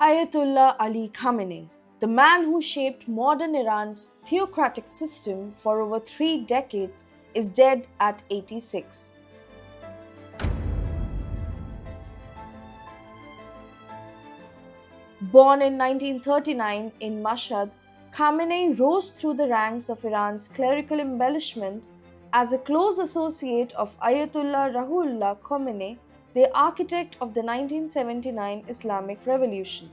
Ayatollah Ali Khamenei, the man who shaped modern Iran's theocratic system for over 3 decades, is dead at 86. Born in 1939 in Mashhad, Khamenei rose through the ranks of Iran's clerical embellishment as a close associate of Ayatollah Ruhollah Khomeini, the architect of the 1979 Islamic Revolution.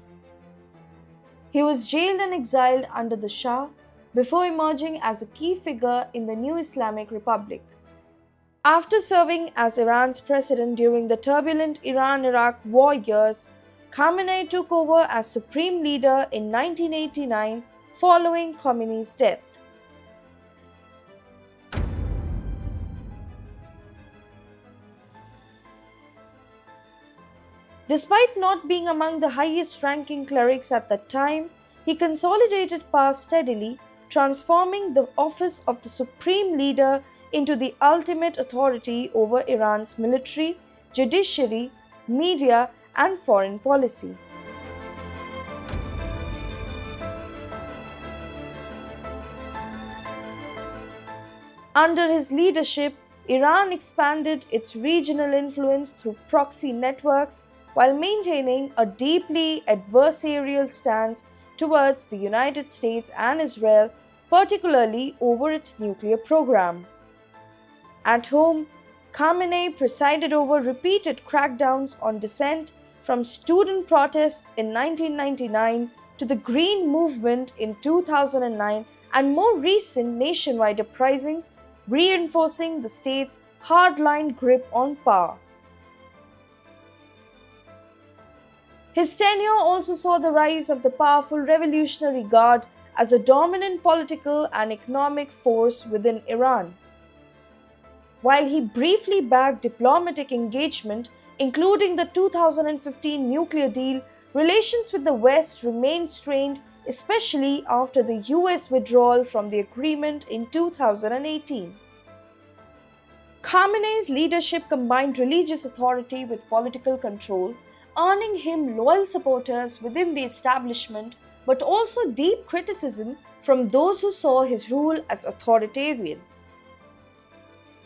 He was jailed and exiled under the Shah before emerging as a key figure in the new Islamic Republic. After serving as Iran's president during the turbulent Iran-Iraq war years, Khamenei took over as supreme leader in 1989 following Khomeini's death. Despite not being among the highest-ranking clerics at that time, he consolidated power steadily, transforming the office of the supreme leader into the ultimate authority over Iran's military, judiciary, media, and foreign policy. Under his leadership, Iran expanded its regional influence through proxy networks while maintaining a deeply adversarial stance towards the United States and Israel, particularly over its nuclear program. At home, Khamenei presided over repeated crackdowns on dissent, from student protests in 1999 to the Green Movement in 2009 and more recent nationwide uprisings, reinforcing the state's hardline grip on power. His tenure also saw the rise of the powerful Revolutionary Guard as a dominant political and economic force within Iran. While he briefly backed diplomatic engagement, including the 2015 nuclear deal, relations with the West remained strained, especially after the US withdrawal from the agreement in 2018. Khamenei's leadership combined religious authority with political control, earning him loyal supporters within the establishment, but also deep criticism from those who saw his rule as authoritarian.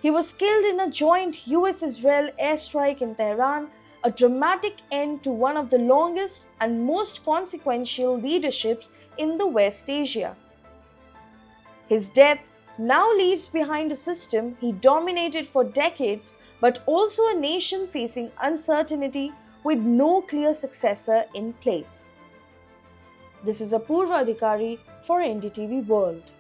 He was killed in a joint US-Israel airstrike in Tehran, a dramatic end to one of the longest and most consequential leaderships in the West Asia. His death now leaves behind a system he dominated for decades, but also a nation facing uncertainty with no clear successor in place. This is Apurva Adhikari for NDTV World.